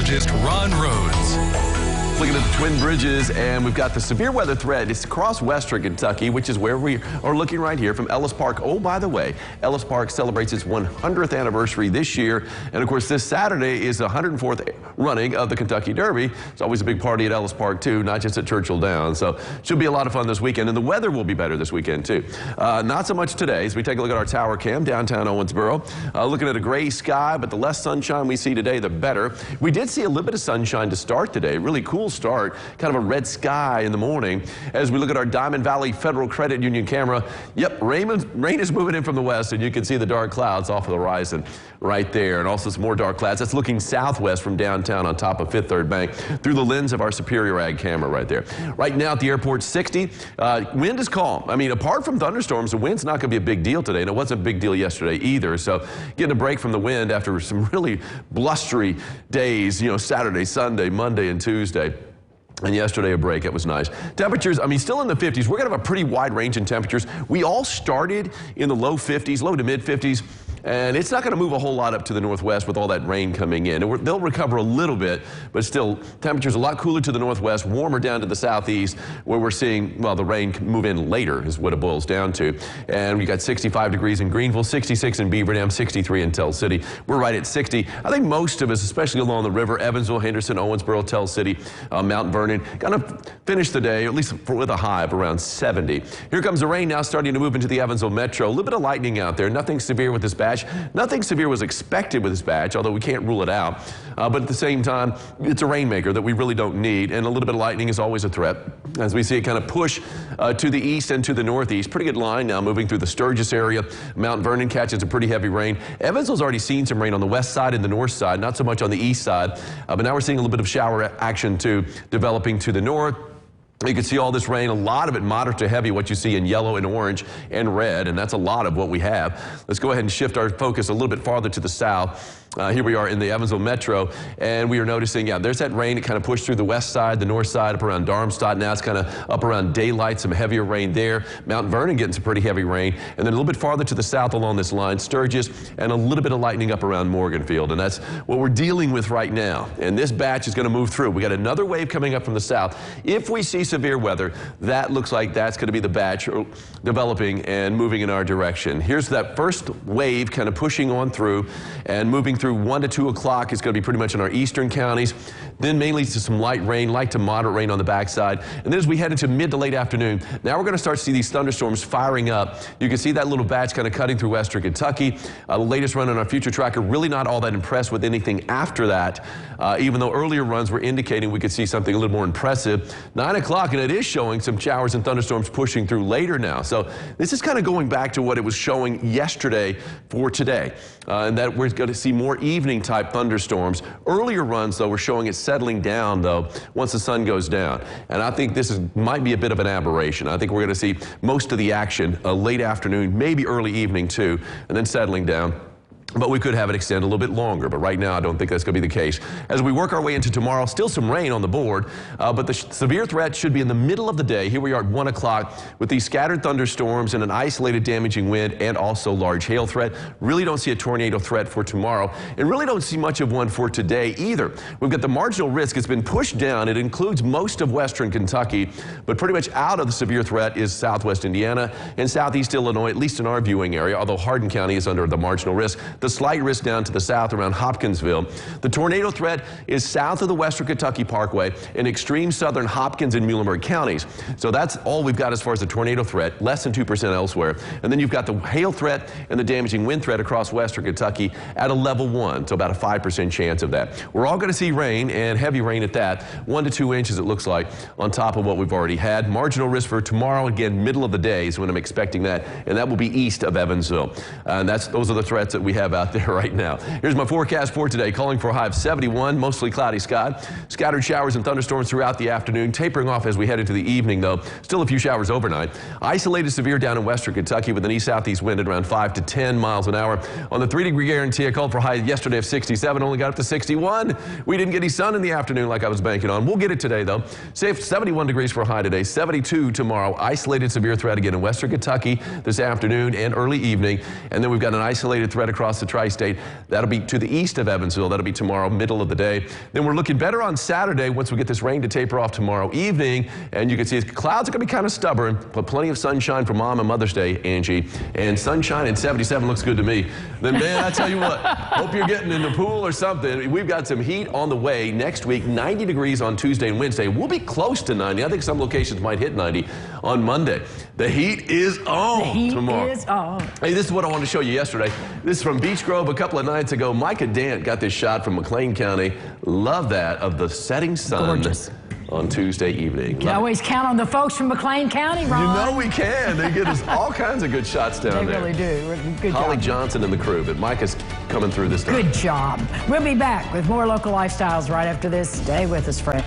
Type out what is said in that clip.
meteorologist Ron Rhodes. Looking at the Twin Bridges, and we've got the severe weather threat. It's across western Kentucky, which is where we are looking right here from Ellis Park. Oh, by the way, Ellis Park celebrates its 100th anniversary this year. And of course, this Saturday is the 104th running of the Kentucky Derby. It's always a big party at Ellis Park, too, not just at Churchill Downs. So should be a lot of fun this weekend. And the weather will be better this weekend, too. Not so much today as we take a look at our tower cam downtown Owensboro. Looking at a gray sky, but the less sunshine we see today, the better. We did see a little bit of sunshine to start today. Really cool start, kind of a red sky in the morning. As we look at our Diamond Valley Federal Credit Union camera, yep, rain is moving in from the west, and you can see the dark clouds off of the horizon right there, and also some more dark clouds. That's looking southwest from downtown on top of Fifth Third Bank through the lens of our Superior Ag camera right there. Right now at the airport, 60. Wind is calm. I mean, apart from thunderstorms, the wind's not going to be a big deal today, and it wasn't a big deal yesterday either. So getting a break from the wind after some really blustery days, you know, Saturday, Sunday, Monday, and Tuesday. And yesterday a break, it was nice. Temperatures, I mean, still in the 50s. We're going to have a pretty wide range in temperatures. We all started in the low 50s, low to mid 50s. And it's not going to move a whole lot up to the northwest with all that rain coming in. They'll recover a little bit, but still, temperatures a lot cooler to the northwest, warmer down to the southeast, where we're seeing, well, the rain move in later is what it boils down to. And we got 65 degrees in Greenville, 66 in Beaver Dam, 63 in Tell City. We're right at 60. I think most of us, especially along the river, Evansville, Henderson, Owensboro, Tell City, Mount Vernon, kind of finish the day, at least with a high of around 70. Here comes the rain now starting to move into the Evansville metro. A little bit of lightning out there. Nothing severe with this batch. Nothing severe was expected with this batch, although we can't rule it out. But at the same time, it's a rainmaker that we really don't need, and a little bit of lightning is always a threat. As we see it kind of push to the east and to the northeast. Pretty good line now moving through the Sturgis area. Mount Vernon catches a pretty heavy rain. Evansville's already seen some rain on the west side and the north side, not so much on the east side. But now we're seeing a little bit of shower action too, developing to the north. You can see all this rain, a lot of it moderate to heavy, what you see in yellow and orange and red, and that's a lot of what we have. Let's go ahead and shift our focus a little bit farther to the south. Here we are in the Evansville metro, and we are noticing, yeah, there's that rain. It kind of pushed through the west side, the north side, up around Darmstadt. Now it's kind of up around daylight, some heavier rain there. Mount Vernon getting some pretty heavy rain, and then a little bit farther to the south along this line, Sturgis, and a little bit of lightning up around Morganfield, and that's what we're dealing with right now. And this batch is going to move through. We got another wave coming up from the south. If we see severe weather, that looks like that's going to be the batch developing and moving in our direction. Here's that first wave kind of pushing on through and moving through 1 to 2 o'clock. It's going to be pretty much in our eastern counties. Then mainly to some light rain, light to moderate rain on the backside. And then as we head into mid to late afternoon, now we're going to start to see these thunderstorms firing up. You can see that little batch kind of cutting through western Kentucky. The latest run on our future tracker, really not all that impressed with anything after that, even though earlier runs were indicating we could see something a little more impressive. 9 o'clock, and it is showing some showers and thunderstorms pushing through later now. So this is kind of going back to what it was showing yesterday for today, and that we're going to see more evening type thunderstorms. Earlier runs, though, were showing it settling down, though, once the sun goes down. And I think this might be a bit of an aberration. I think we're going to see most of the action late afternoon, maybe early evening, too, and then settling down. But we could have it extend a little bit longer. But right now, I don't think that's going to be the case. As we work our way into tomorrow, still some rain on the board, but the severe threat should be in the middle of the day. Here we are at 1 o'clock with these scattered thunderstorms and an isolated damaging wind and also large hail threat. Really don't see a tornado threat for tomorrow, and really don't see much of one for today either. We've got the marginal risk. It's been pushed down. It includes most of western Kentucky, but pretty much out of the severe threat is southwest Indiana and southeast Illinois, at least in our viewing area, although Hardin County is under the marginal risk. The slight risk down to the south around Hopkinsville. The tornado threat is south of the Western Kentucky Parkway in extreme southern Hopkins and Muhlenberg counties. So that's all we've got as far as the tornado threat, less than 2% elsewhere. And then you've got the hail threat and the damaging wind threat across Western Kentucky at a level 1, so about a 5% chance of that. We're all going to see rain, and heavy rain at that, 1 to 2 inches it looks like, on top of what we've already had. Marginal risk for tomorrow, again, middle of the day is when I'm expecting that, and that will be east of Evansville. And those are the threats that we have out there right now. Here's my forecast for today, calling for a high of 71, mostly cloudy sky. Scattered showers and thunderstorms throughout the afternoon, tapering off as we head into the evening, though. Still a few showers overnight. Isolated severe down in western Kentucky with an east-southeast wind at around 5 to 10 miles an hour. On the 3-degree guarantee, I called for a high yesterday of 67, only got up to 61. We didn't get any sun in the afternoon like I was banking on. We'll get it today, though. Safe 71 degrees for a high today, 72 tomorrow. Isolated severe threat again in western Kentucky this afternoon and early evening. And then we've got an isolated threat across across the tri-state. That'll be to the east of Evansville. That'll be tomorrow, middle of the day. Then we're looking better on Saturday once we get this rain to taper off tomorrow evening. And you can see clouds are going to be kind of stubborn, but plenty of sunshine for Mom and Mother's Day, Angie. And sunshine in 77 looks good to me. Then, man, I tell you what, hope you're getting in the pool or something. We've got some heat on the way next week, 90 degrees on Tuesday and Wednesday. We'll be close to 90. I think some locations might hit 90 on Monday. The heat is on tomorrow. The heat is on. Hey, this is what I wanted to show you yesterday. This is from Beech Grove a couple of nights ago. Micah Dant got this shot from McLean County. Love that, of the setting sun. Gorgeous. On Tuesday evening. You can always count on the folks from McLean County, Ron. You know we can. They get us all kinds of good shots down there. They really do. Good Holly job. Johnson and the crew, but Micah's coming through this time. Good job. We'll be back with more local lifestyles right after this. Stay with us, friends.